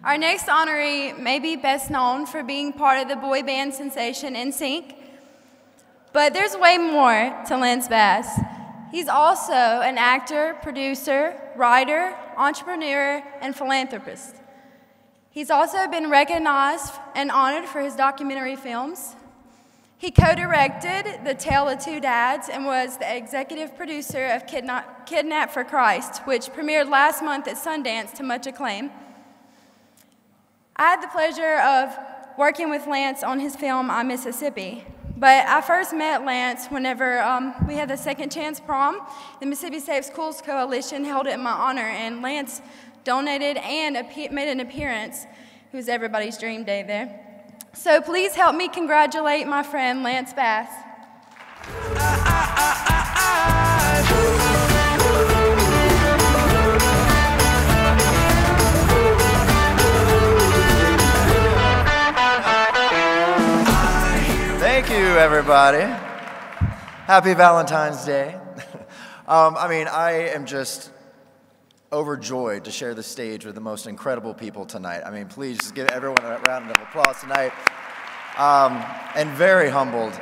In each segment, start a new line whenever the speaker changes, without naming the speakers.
Our next honoree may be best known for being part of the boy band sensation NSYNC, but there's way more to Lance Bass. He's also an actor, producer, writer, entrepreneur, and philanthropist. He's also been recognized and honored for his documentary films. He co-directed The Tale of Two Dads and was the executive producer of Kidnapped for Christ, which premiered last month at Sundance to much acclaim. I had the pleasure of working with Lance on his film, I'm Mississippi. But I first met Lance whenever we had the Second Chance Prom. The Mississippi Safe Schools Coalition held it in my honor, and Lance donated and made an appearance. It was everybody's dream day there. So please help me congratulate my friend, Lance Bass.
Thank you, everybody. Happy Valentine's Day. I am just overjoyed to share the stage with the most incredible people tonight. Please just give everyone a round of applause tonight. And very humbled.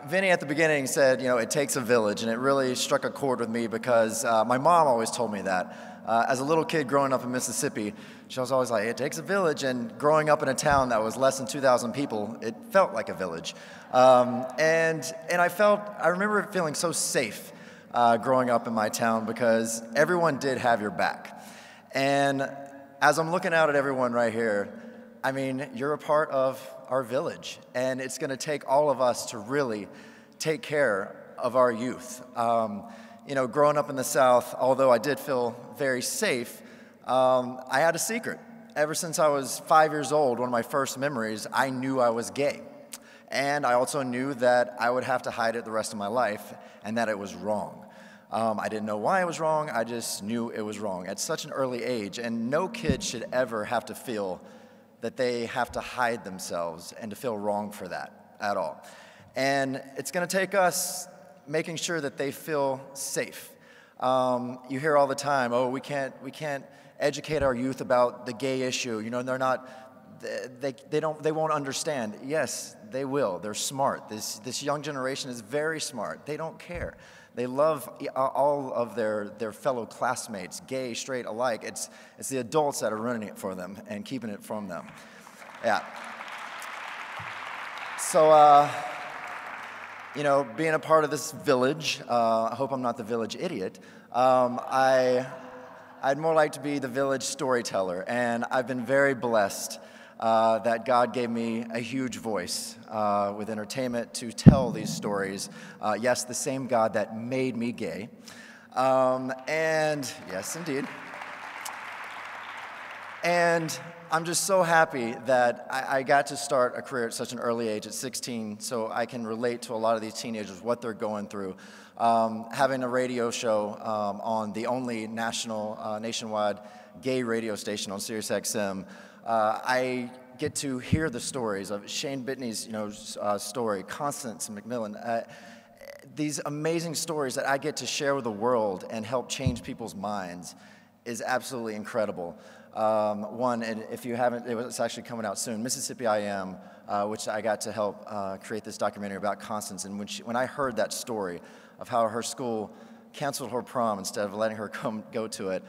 Vinny at the beginning said, it takes a village, and it really struck a chord with me because my mom always told me that. As a little kid growing up in Mississippi, she was always like, it takes a village, and growing up in a town that was less than 2,000 people, it felt like a village. And I remember feeling so safe growing up in my town because everyone did have your back. And as I'm looking out at everyone right here, you're a part of our village, and it's going to take all of us to really take care of our youth. Growing up in the South, although I did feel very safe, I had a secret. Ever since I was 5 years old, one of my first memories, I knew I was gay. And I also knew that I would have to hide it the rest of my life and that it was wrong. I didn't know why it was wrong, I just knew it was wrong at such an early age. And no kid should ever have to feel that they have to hide themselves and to feel wrong for that at all. And it's going to take us making sure that they feel safe. You hear all the time, oh, we can't educate our youth about the gay issue. They won't understand. Yes, they will. They're smart. This young generation is very smart. They don't care. They love all of their fellow classmates, gay, straight, alike. It's the adults that are ruining it for them and keeping it from them. Yeah. So, being a part of this village, I hope I'm not the village idiot. I'd more like to be the village storyteller, and I've been very blessed that God gave me a huge voice with entertainment to tell these stories. Yes, the same God that made me gay. And yes, indeed. And I'm just so happy that I got to start a career at such an early age, at 16, so I can relate to a lot of these teenagers, what they're going through. Having a radio show on the only nationwide gay radio station on Sirius XM, I get to hear the stories of Shane Bittney's story, Constance and McMillan. These amazing stories that I get to share with the world and help change people's minds is absolutely incredible. One, and if you haven't, it's actually coming out soon, Mississippi I Am, which I got to help create this documentary about Constance. And when I heard that story of how her school canceled her prom instead of letting her go to it,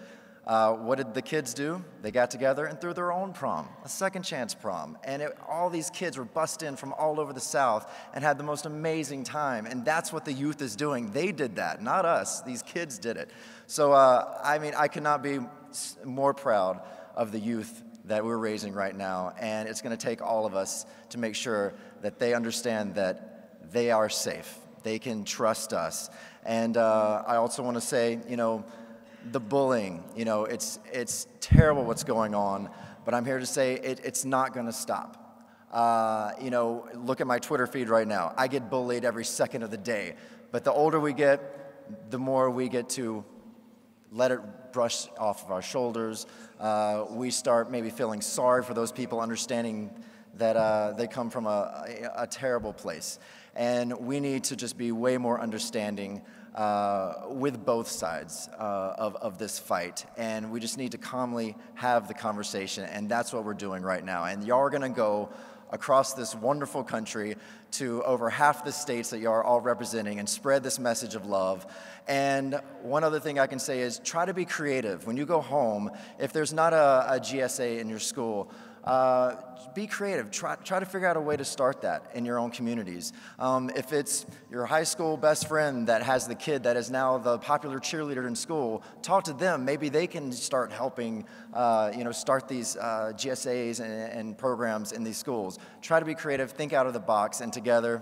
what did the kids do? They got together and threw their own prom, a second chance prom. And all these kids were bussed in from all over the South and had the most amazing time. And that's what the youth is doing. They did that, not us. These kids did it. So, I could not be more proud of the youth that we're raising right now. And it's going to take all of us to make sure that they understand that they are safe. They can trust us. And I also want to say, the bullying, it's terrible what's going on, but I'm here to say it's not going to stop. Look at my Twitter feed right now. I get bullied every second of the day, but the older we get, the more we get to let it brush off of our shoulders. We start maybe feeling sorry for those people, understanding that they come from a terrible place. And we need to just be way more understanding with both sides of this fight. And we just need to calmly have the conversation, and that's what we're doing right now. And y'all are gonna go across this wonderful country to over half the states that you are all representing and spread this message of love. And one other thing I can say is try to be creative. When you go home, if there's not a GSA in your school, be creative. Try to figure out a way to start that in your own communities. If it's your high school best friend that has the kid that is now the popular cheerleader in school, talk to them. Maybe they can start helping, start these GSAs and programs in these schools. Try to be creative, think out of the box, and together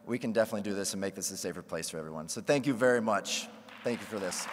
we can definitely do this and make this a safer place for everyone. So thank you very much. Thank you for this.